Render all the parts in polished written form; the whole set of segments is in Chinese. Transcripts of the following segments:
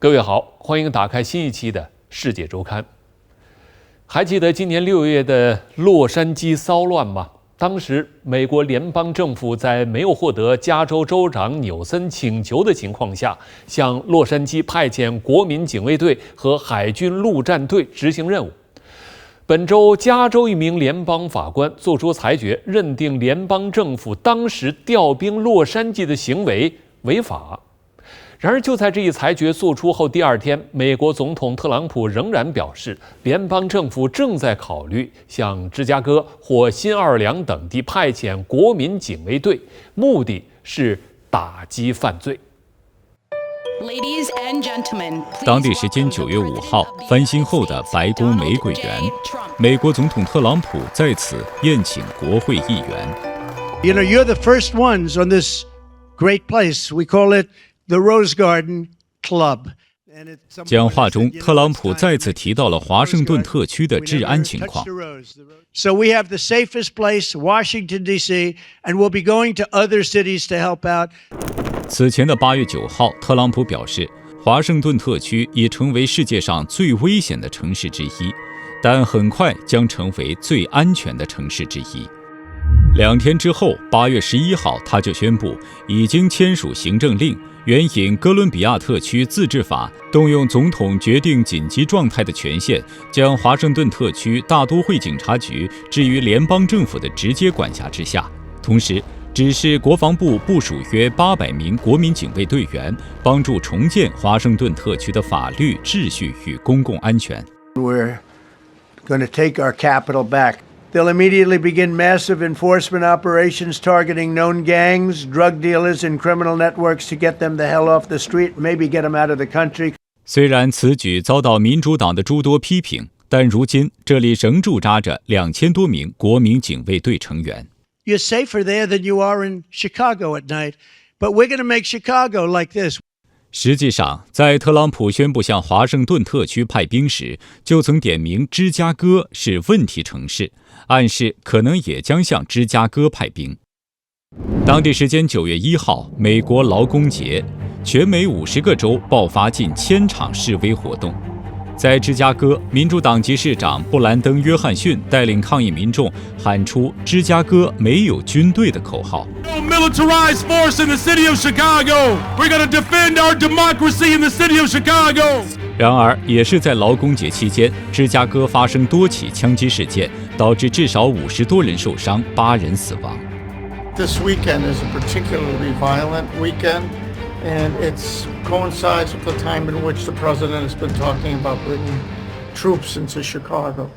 各位好，欢迎打开新一期的《世界周刊》。还记得今年6月的洛杉矶骚乱吗？当时美国联邦政府在没有获得加州州长纽森请求的情况下，向洛杉矶派遣国民警卫队和海军陆战队执行任务。本周，加州一名联邦法官作出裁决，认定联邦政府当时调兵洛杉矶的行为违法。然而，就在这一裁决作出后第二天，美国总统特朗普仍然表示，联邦政府正在考虑向芝加哥或新奥尔良等地派遣国民警卫队，目的是打击犯罪。当地时间9月5号，翻新后的白宫玫瑰园，美国总统特朗普在此宴请国会议员。You're the first ones on this great place. We call it the Rose Garden Club. 讲话中，特朗普再次提到了华盛顿特区的治安情况。So we have the safest place, Washington, D.C., and we'll be going to other cities to help out. 此前的8月9号，特朗普表示，华盛顿特区已成为世界上最危险的城市之一，但很快将成为最安全的城市之一。2天之后，8月11号，他就宣布已经签署行政令，援引哥伦比亚特区自治法，动用总统决定紧急状态的权限，将华盛顿特区大都会警察局置于联邦政府的直接管辖之下，同时指示国防部部署约800名国民警卫队员，帮助重建华盛顿特区的法律秩序与公共安全。We're going to take our capital back.They'll immediately begin massive enforcement operations targeting known gangs, drug dealers, and criminal networks to get them the hell off the street, maybe get them out of the country. 虽然此举遭到民主党的诸多批评，但如今这里仍驻扎着2000多名国民警卫队成员。You're safer there than you are in Chicago at night, but we're going to make Chicago like this. 实际上，在特朗普宣布向华盛顿特区派兵时，就曾点名芝加哥是问题城市，暗示可能也将向芝加哥派兵。当地时间9月1号，美国劳工节，全美50个州爆发近1000场示威活动。在芝加哥，民主党籍市长布兰登·约翰逊带领抗议民众喊出"芝加哥没有军队"的口号。Militarized force in the city of Chicago. We're going to defend our democracy in the city of Chicago. 然而，也是在劳工节期间，芝加哥发生多起枪击事件，导致至少50多人受伤，8人死亡。This weekend is a particularly violent weekend.And it coincides with the time in which the president has been talking about bringing troops into Chicago.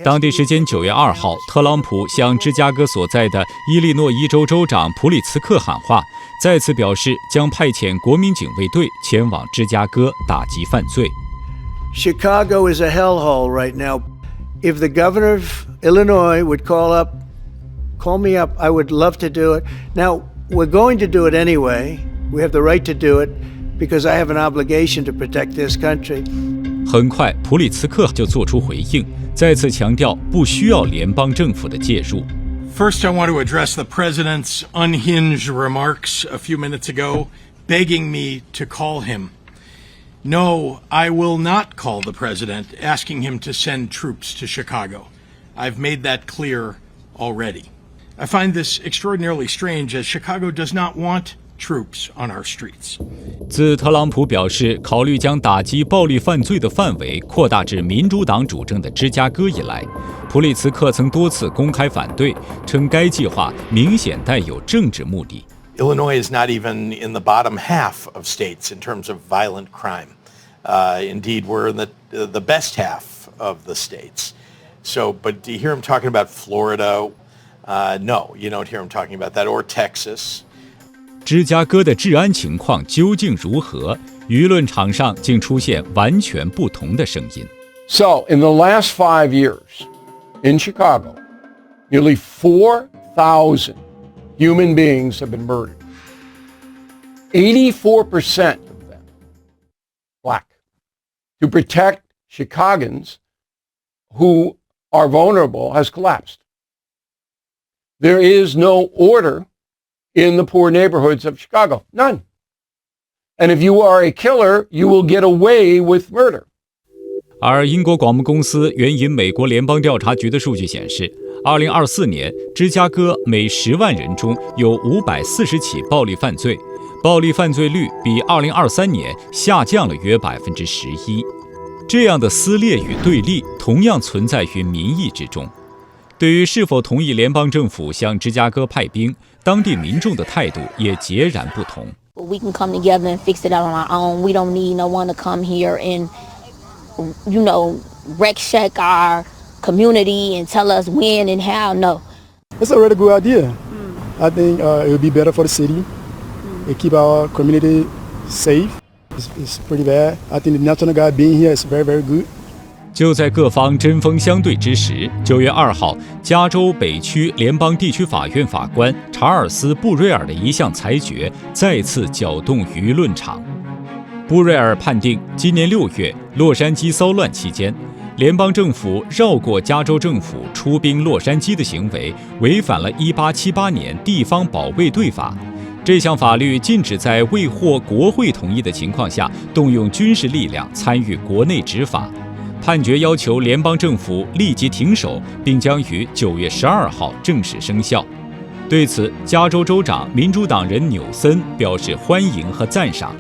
当地时间9月2号，特朗普向芝加哥所在的伊利诺伊州州长普里茨克喊话，再次表示将派遣国民警卫队前往芝加哥打击犯罪。Chicago is a hellhole right now. If the governor of Illinois would call me up, I would love to do it. Now, we're going to do it anyway.We have the right to do it because I have an obligation to protect this country. 很快，普里茨克就做出回应，再次强调不需要联邦政府的介入。First, I want to address the president's unhinged remarks a few minutes ago, begging me to call him. No, I will not call the president, asking him to send troops to Chicago. I've made that clear already. I find this extraordinarily strange, as Chicago does not want.Troops on our streets. 自特朗普表示考虑将打击暴力犯罪的范围扩大至民主党主政的芝加哥以来，普里茨克曾多次公开反对，称该计划明显带有政治目的。Illinois is not even in the bottom half of states in terms of violent crime. Indeed, we're in the best half of the states. So, but do you hear him talking about Florida? No, you don't hear him talking about that, or Texas.芝加哥的治安情况究竟如何？舆论场上竟出现完全不同的声音。So, in the last 5 years, in Chicago, nearly 4,000 human beings have been murdered. 84% of them black. To protect Chicagoans who are vulnerable has collapsed. There is no order in the poor neighborhoods of Chicago. None. And if you are a killer, you will get away with murder. 而英国广播公司援引美国联邦调查局的数据显示，2024年，芝加哥每10万人中有540起暴力犯罪，暴力犯罪率比2023年下降了约11%。这样的撕裂与对立同样存在于民意之中。对于是否同意联邦政府向芝加哥派兵，当地民众的态度也截然不同。We can come together and fix it out on our own. We don't need no one to come here and, wreck shack our community and tell us when and how. No. It's a really good idea. I think it would be better for the city. It keep our community safe. It's pretty bad. I think the National Guard being here is very, very good. 就在各方针锋相对之时，9月2号，加州北区联邦地区法院法官查尔斯·布瑞尔的一项裁决再次搅动舆论场。布瑞尔判定，今年6月洛杉矶骚乱期间，联邦政府绕过加州政府出兵洛杉矶的行为违反了1878年地方保卫队法。这项法律禁止在未获国会同意的情况下动用军事力量参与国内执法。判决要求联邦政府立即停手，并将于9月12号正式生效。对此，加州州长民主党人纽森表示欢迎和赞赏。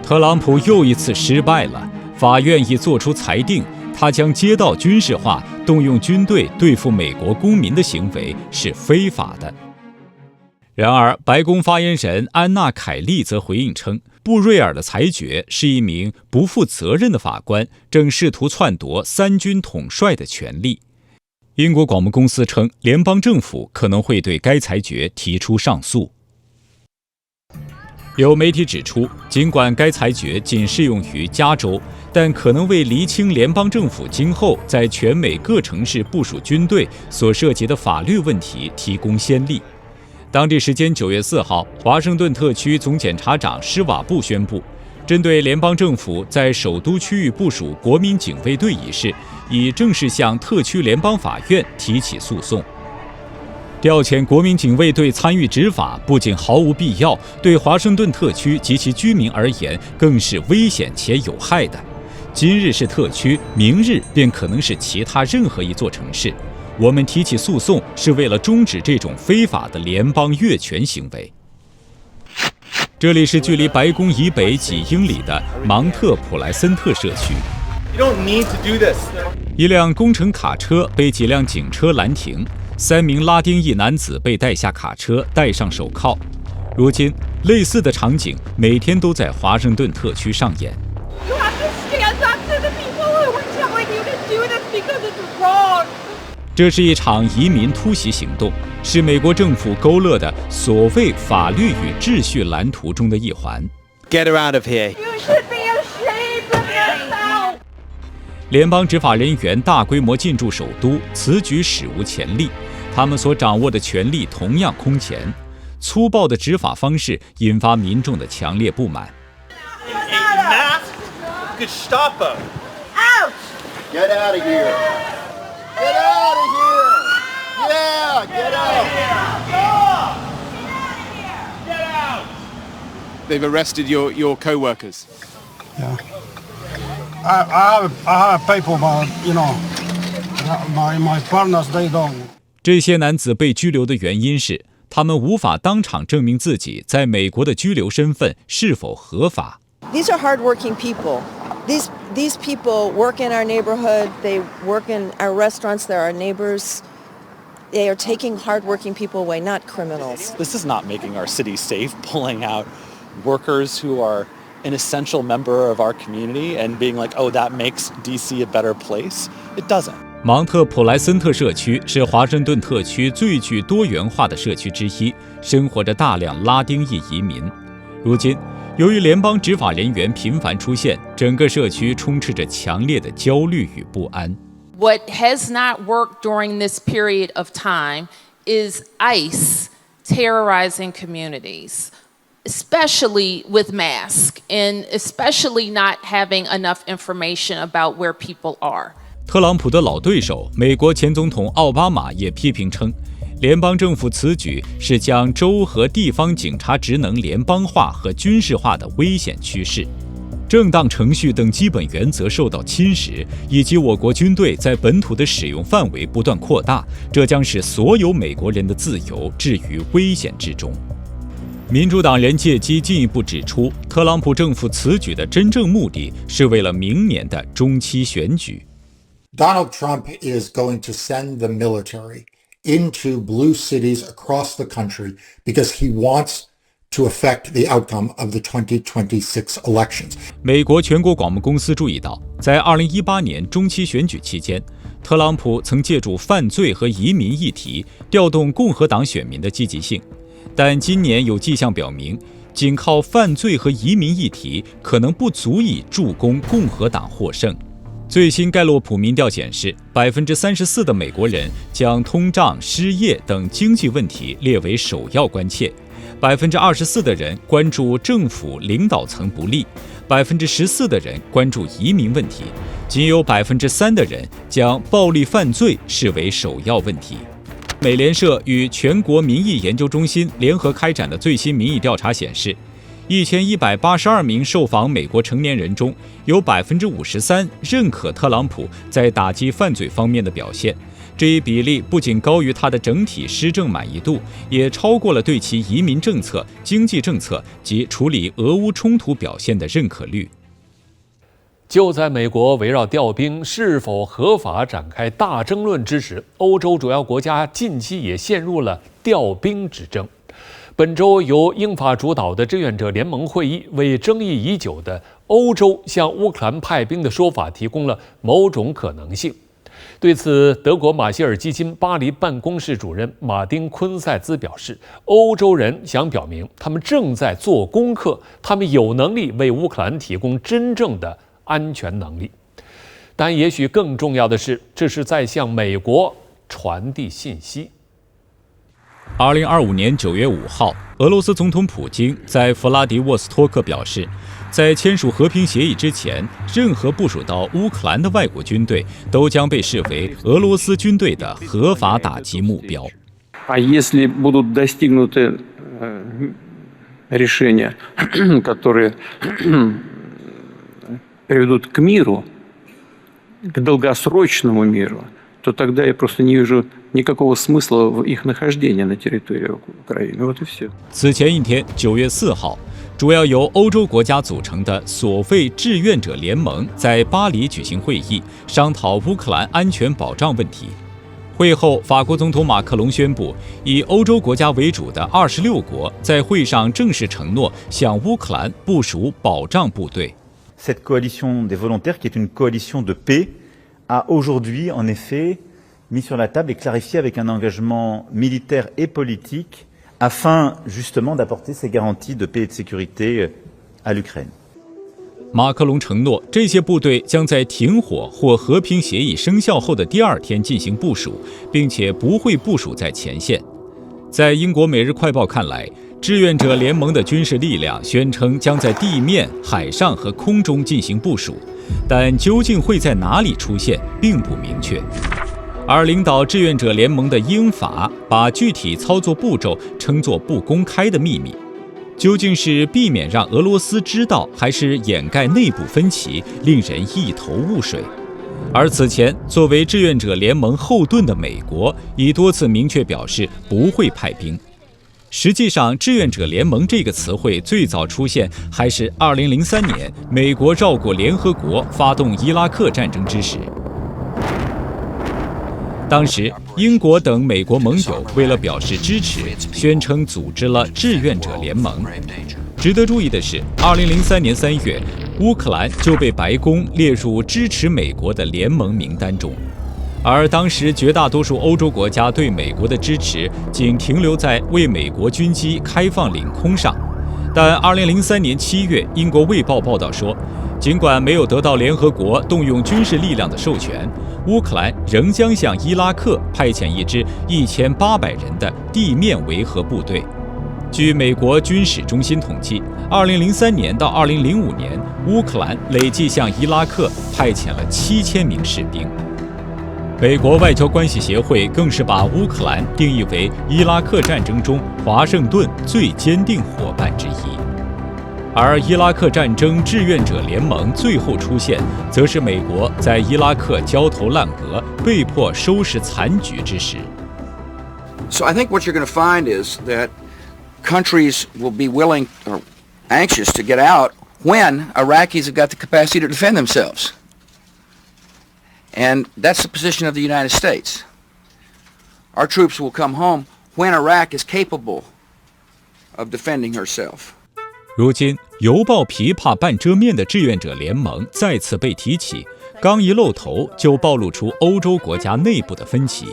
特朗普又一次失败了，法院已作出裁定，他将街道军事化、动用军队对付美国公民的行为是非法的。然而，白宫发言人安娜·凯利则回应称，布瑞尔的裁决是一名不负责任的法官正试图篡夺三军统帅的权利。英国广播公司称，联邦政府可能会对该裁决提出上诉。有媒体指出，尽管该裁决仅适用于加州，但可能为厘清联邦政府今后在全美各城市部署军队所涉及的法律问题提供先例。当地时间9月4号，华盛顿特区总检察长施瓦布宣布，针对联邦政府在首都区域部署国民警卫队一事，已正式向特区联邦法院提起诉讼。调遣国民警卫队参与执法不仅毫无必要，对华盛顿特区及其居民而言更是危险且有害的。今日是特区，明日便可能是其他任何一座城市。我们提起诉讼是为了终止这种非法的联邦越权行为。这里是距离白宫以北几英里的芒特普莱森特社区。一辆工程卡车被几辆警车拦停，3名拉丁裔男子被带下卡车，戴上手铐。如今，类似的场景每天都在华盛顿特区上演。这是一场移民突袭行动，是美国政府勾勒的所谓法律与秩序蓝图中的一环。Get her out of here. You should be ashamed of yourself. 联邦执法人员大规模进驻首都，此举史无前例。他们所掌握的权力同样空前，粗暴的执法方式引发民众的强烈不满。Good stop her. Out! Get out of here. Get out of here. Yeah, get out. Get out. They've arrested your co-workers. Yeah. I have people, but my partners they don't. 这些男子被拘留的原因是，他们无法当场证明自己在美国的居留身份是否合法。These are hardworking people. These people work in our neighborhood. They work in our restaurants. They're our neighbors. They are taking hardworking people away, not criminals. This is not making our city safe, pulling out workers who are an essential member of our community and being like, oh, that makes DC a better place. It doesn't. 芒特普莱森特社区是华盛顿特区最具多元化的社区之一，生活着大量拉丁裔移民。如今，由于联邦执法人员频繁出现，整个社区充斥着强烈的焦虑与不安。What has not worked during this period of time is ICE terrorizing communities, especially with masks, and especially not having enough information about where people are. 特朗普的老对手美国前总统奥巴马也批评称，联邦政府此举是将州和地方警察职能联邦化和军事化的危险趋势。正当程序等基本原则受到侵蚀，以及我国军队在本土的使用范围不断扩大，这将使所有美国人的自由置于危险之中。民主党人借机进一步指出，特朗普政府此举的真正目的是为了明年的中期选举。Donald Trump is going to send the military into blue cities across the country because he wants to affect the outcome of the 2026 elections. 美国全国广播公司注意到，在2018年中期选举期间，特朗普曾借助犯罪和移民议题调动共和党选民的积极性，但今年有迹象表明，仅靠犯罪和移民议题可能不足以助攻共和党获胜。最新盖洛普民调显示，34%的美国人将通胀、失业等经济问题列为首要关切。24%的人关注政府领导层不力，14%的人关注移民问题，仅有3%的人将暴力犯罪视为首要问题。美联社与全国民意研究中心联合开展的最新民意调查显示，1182名受访美国成年人中，有53%认可特朗普在打击犯罪方面的表现。这一比例不仅高于他的整体施政满意度，也超过了对其移民政策、经济政策及处理俄乌冲突表现的认可率。就在美国围绕调兵是否合法展开大争论之时，欧洲主要国家近期也陷入了调兵之争。本周由英法主导的志愿者联盟会议为争议已久的欧洲向乌克兰派兵的说法提供了某种可能性。对此，德国马歇尔基金巴黎办公室主任马丁·昆塞兹表示，欧洲人想表明他们正在做功课，他们有能力为乌克兰提供真正的安全能力。但也许更重要的是，这是在向美国传递信息。2025年9月5号，俄罗斯总统普京在弗拉迪沃斯托克表示，在签署和平协议之前，任何部署到乌克兰的外国军队都将被视为俄罗斯军队的合法打击目标。Если будут достигнуты решения, которые приведут к миру, к долгосрочному миру, то тогда я просто не вижу никакого смысла в их нахождении на территории Украины. Вот и все. 此前一天，9月4号，主要由欧洲国家组成的所谓志愿者联盟在巴黎举行会议，商讨乌克兰安全保障问题。会后，法国总统马克龙宣布，以欧洲国家为主的26国在会上正式承诺向乌克兰部署保障部队。Cette coalition des volontaires, qui est une coalition de paix, a aujourd'hui en effet mis sur la table et clarifié avec un engagement militaire et politique afin justement d'apporter ces garanties de paix et de sécurité à l'Ukraine. 马克龙承诺，这些部队将在停火或和平协议生效后的第2天进行部署，并且不会部署在前线。在英国《每日快报》看来，志愿者联盟的军事力量宣称将在地面、海上和空中进行部署，但究竟会在哪里出现并不明确。而领导志愿者联盟的英法把具体操作步骤称作不公开的秘密，究竟是避免让俄罗斯知道，还是掩盖内部分歧，令人一头雾水。而此前，作为志愿者联盟后盾的美国已多次明确表示不会派兵。实际上，志愿者联盟这个词汇最早出现还是2003年美国绕过联合国发动伊拉克战争之时。当时，英国等美国盟友为了表示支持，宣称组织了志愿者联盟。值得注意的是，2003年3月，乌克兰就被白宫列入支持美国的联盟名单中。而当时绝大多数欧洲国家对美国的支持仅停留在为美国军机开放领空上。但2003年7月，英国《卫报》报道说，尽管没有得到联合国动用军事力量的授权，乌克兰仍将向伊拉克派遣一支1800人的地面维和部队。据美国军事中心统计，2003年到2005年，乌克兰累计向伊拉克派遣了7000名士兵。美国外交关系协会更是把乌克兰定义为伊拉克战争中华盛顿最坚定伙伴之一。而伊拉克战争志愿者联盟最后出现，则是美国在伊拉克焦头烂额、被迫收拾残局之时。So I think what you're going to find is that countries will be willing or anxious to get out when Iraqis have got the capacity to defend themselves. And that's the position of the United States. Our troops will come home when Iraq is capable of defending herself. 如今，犹抱琵琶半遮面的志愿者联盟再次被提起，刚一露头就暴露出欧洲国家内部的分歧。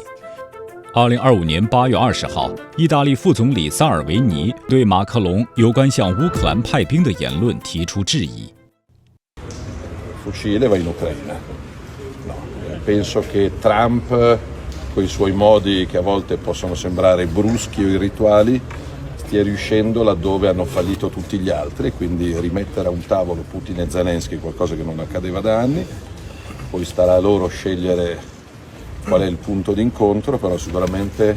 2025年8月20号，意大利副总理萨尔维尼对马克龙有关向乌克兰派兵的言论提出质疑。Fucile va in Ucraina. No, penso che Trump, coi suoi modi che a volte possono sembrare bruschi o irrituali, stia riuscendo laddove hanno fallito tutti gli altri, quindi rimettere a un tavolo Putin e Zelensky, qualcosa che non accadeva da anni, poi starà a loro scegliere qual è il punto d'incontro, però sicuramente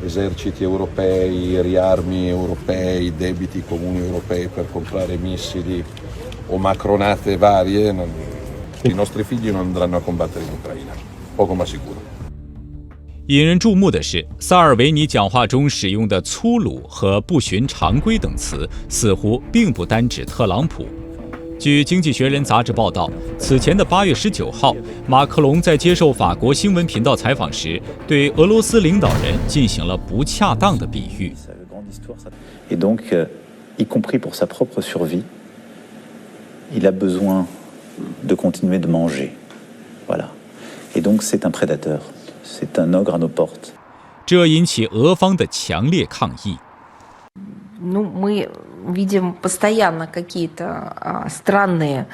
eserciti europei, riarmi europei, debiti comuni europei per comprare missili o macronate varie, i nostri figli non andranno a combattere in Ucraina, poco ma sicuro. 引人注目的是，萨尔维尼讲话中使用的粗鲁和不循常规等词，似乎并不单指特朗普。据《经济学人》杂志报道，此前的8月19号，马克龙在接受法国新闻频道采访时，对俄罗斯领导人进行了不恰当的比喻。Et donc, y compris pour sa propre survie, il a besoin de continuer de manger. Voilà. Et donc, c'est un prédateur. C'est un ogre à nos portes. 这引起俄方的强烈抗议。Мы видим постоянно какие-то странные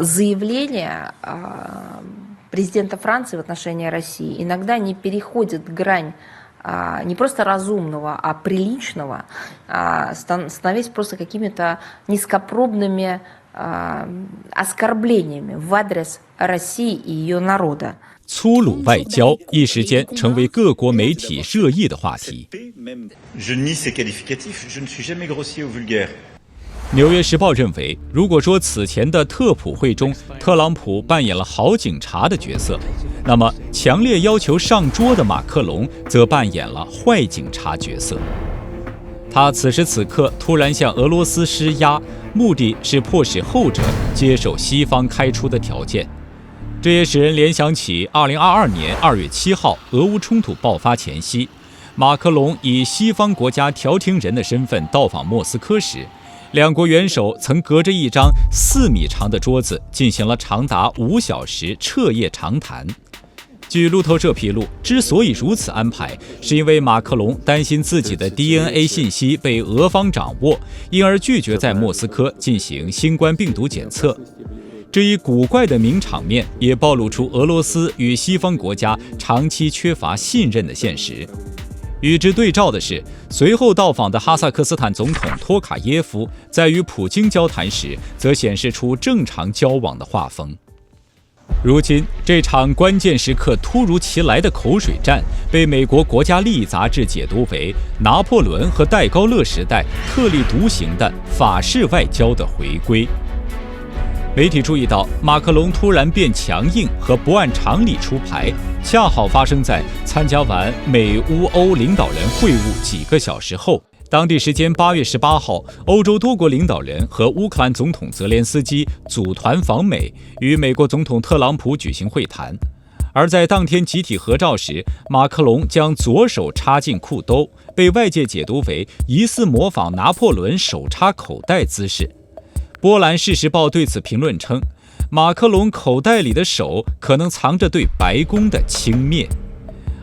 заявления президента Франции в отношении России. Иногда они переходят грань не просто разумного, а приличного, становясь просто какими-то низкопробными оскорблениями в адрес России и ее народа. 粗鲁外交一时间成为各国媒体热议的话题。纽约时报认为，如果说此前的特普会中，特朗普扮演了好警察的角色，那么强烈要求上桌的马克龙则扮演了坏警察角色。他此时此刻突然向俄罗斯施压，目的是迫使后者接受西方开出的条件。这也使人联想起2022年2月7号俄乌冲突爆发前夕，马克龙以西方国家调停人的身份到访莫斯科时，两国元首曾隔着一张4米长的桌子进行了长达5小时彻夜长谈。据路透社披露，之所以如此安排，是因为马克龙担心自己的 DNA 信息被俄方掌握，因而拒绝在莫斯科进行新冠病毒检测。这一古怪的名场面也暴露出俄罗斯与西方国家长期缺乏信任的现实。与之对照的是，随后到访的哈萨克斯坦总统托卡耶夫在与普京交谈时，则显示出正常交往的画风。如今，这场关键时刻突如其来的口水战，被美国国家利益杂志解读为拿破仑和戴高乐时代特立独行的法式外交的回归。媒体注意到，马克龙突然变强硬和不按常理出牌，恰好发生在参加完美乌欧领导人会晤几个小时后。当地时间8月18号，欧洲多国领导人和乌克兰总统泽连斯基组团访美，与美国总统特朗普举行会谈。而在当天集体合照时，马克龙将左手插进裤兜，被外界解读为疑似模仿拿破仑手插口袋姿势。波兰《事实报》对此评论称，马克龙口袋里的手可能藏着对白宫的轻蔑，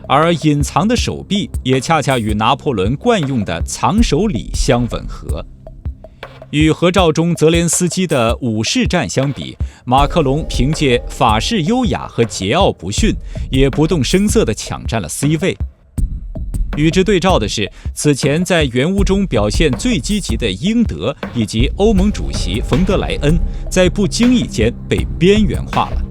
而隐藏的手臂也恰恰与拿破仑惯用的藏手礼相吻合。与合照中泽连斯基的武士战相比，马克龙凭借法式优雅和桀骜不驯，也不动声色地抢占了 C 位。与之对照的是，此前在援乌中表现最积极的英德以及欧盟主席冯德莱恩，在不经意间被边缘化了。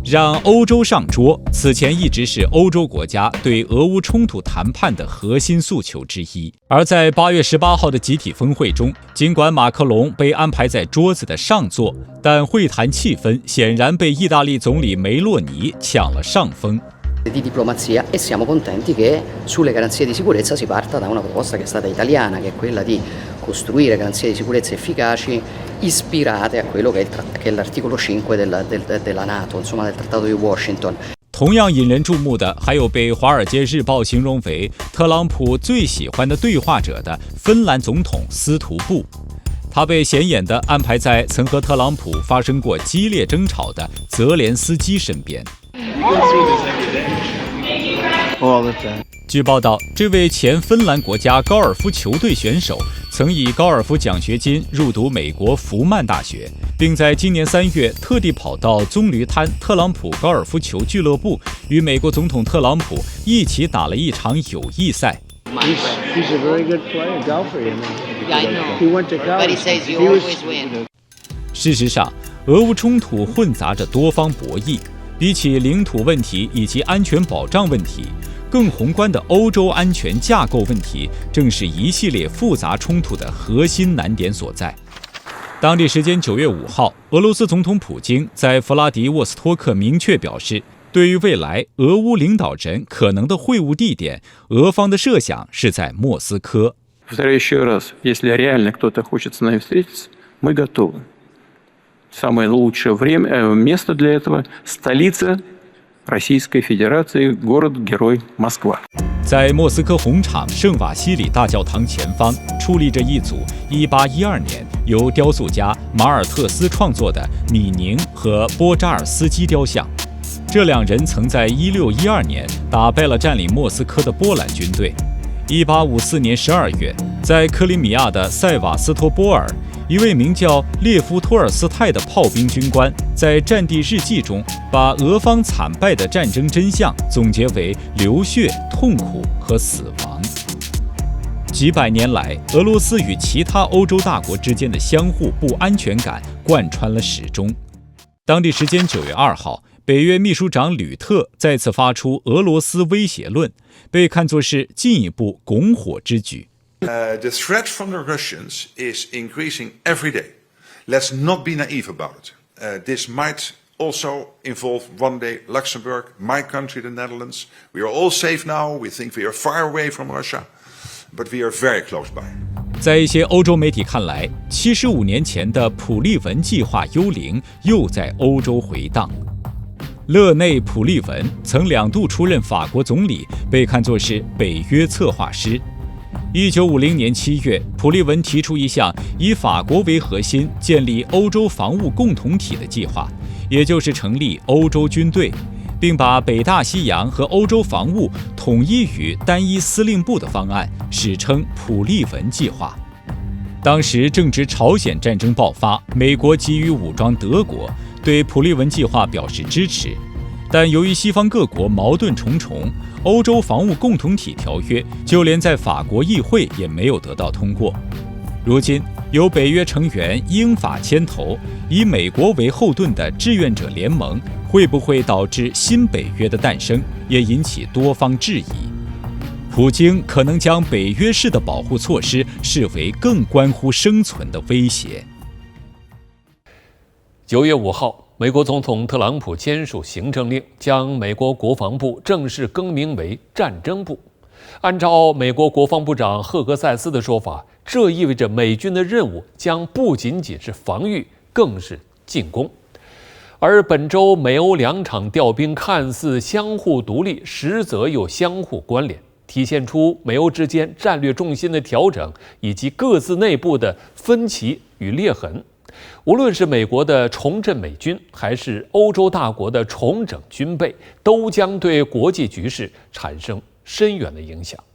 让欧洲上桌，此前一直是欧洲国家对俄乌冲突谈判的核心诉求之一。而在8月18号的集体峰会中，尽管马克龙被安排在桌子的上座，但会谈气氛显然被意大利总理梅洛尼抢了上风。di diplomazia e siamo contenti che sulle garanzie di sicurezza si parta da una proposta che è stata italiana, che è quella di costruire garanzie di sicurezza efficaci ispirate a quello che è l'articolo 5 della NATO, insomma del Trattato di Washington. 同样引人注目的还有被《华尔街日报》形容为特朗普最喜欢的对话者的芬兰总统斯图布。他被显眼地安排在曾和特朗普发生过激烈争吵的泽连斯基身边。据报道，这位前芬兰国家高尔夫球队选手曾以高尔夫奖学金入读美国福曼大学，并在今年3月特地跑到棕榈滩特朗普高尔夫球俱乐部，与美国总统特朗普一起打了一场友谊赛。He's a very good player, golfer, you know. Yeah, I know. He went to college. But he says you always win. 事实上，俄乌冲突混杂着多方博弈，比起领土问题以及安全保障问题，更宏观的欧洲安全架构问题，正是一系列复杂冲突的核心难点所在。当地时间9月5号，俄罗斯总统普京在弗拉迪沃斯托克明确表示，对于未来俄乌领导人可能的会晤地点，俄方的设想是在莫斯科。Повторяю еще раз, если реально кто-то хочет с нами встретиться, мы готовы. Самое лучшее место для этого – столица Российской Федерации, город-герой Москва. 在莫斯科红场圣瓦西里大教堂前方矗立着一组1812年由雕塑家马尔特斯创作的米宁和波扎尔斯基雕像。这两人曾在1612年打败了占领莫斯科的波兰军队。1854年12月，在克里米亚的塞瓦斯托波尔，一位名叫列夫托尔斯泰的炮兵军官在战地日记中，把俄方惨败的战争真相总结为流血、痛苦和死亡。几百年来，俄罗斯与其他欧洲大国之间的相互不安全感贯穿了始终。当地时间9月2号，北约秘书长吕特再次发出俄罗斯威胁论，被看作是进一步拱火之举。The threat from the Russians is increasing every day. Let's not be naive about it. This might also involve one day Luxembourg, my country, the Netherlands. We are all safe now. We think we are far away from Russia, but we are very close by. 在一些欧洲媒体看来，75年前的普利文计划幽灵又在欧洲回荡。勒内·普利文曾2度出任法国总理，被看作是北约策划师。1950年7月，普利文提出一项以法国为核心建立欧洲防务共同体的计划，也就是成立欧洲军队，并把北大西洋和欧洲防务统一于单一司令部的方案，史称普利文计划。当时正值朝鲜战争爆发，美国给予武装德国，对普利文计划表示支持。但由于西方各国矛盾重重，欧洲防务共同体条约就连在法国议会也没有得到通过。如今，由北约成员英法牵头，以美国为后盾的志愿者联盟，会不会导致新北约的诞生，也引起多方质疑。普京可能将北约式的保护措施视为更关乎生存的威胁。9月5号，美国总统特朗普签署行政令，将美国国防部正式更名为战争部。按照美国国防部长赫格塞斯的说法，这意味着美军的任务将不仅仅是防御，更是进攻。而本周美欧2场调兵看似相互独立，实则又相互关联，体现出美欧之间战略重心的调整，以及各自内部的分歧与裂痕。无论是美国的重振美军，还是欧洲大国的重整军备，都将对国际局势产生深远的影响。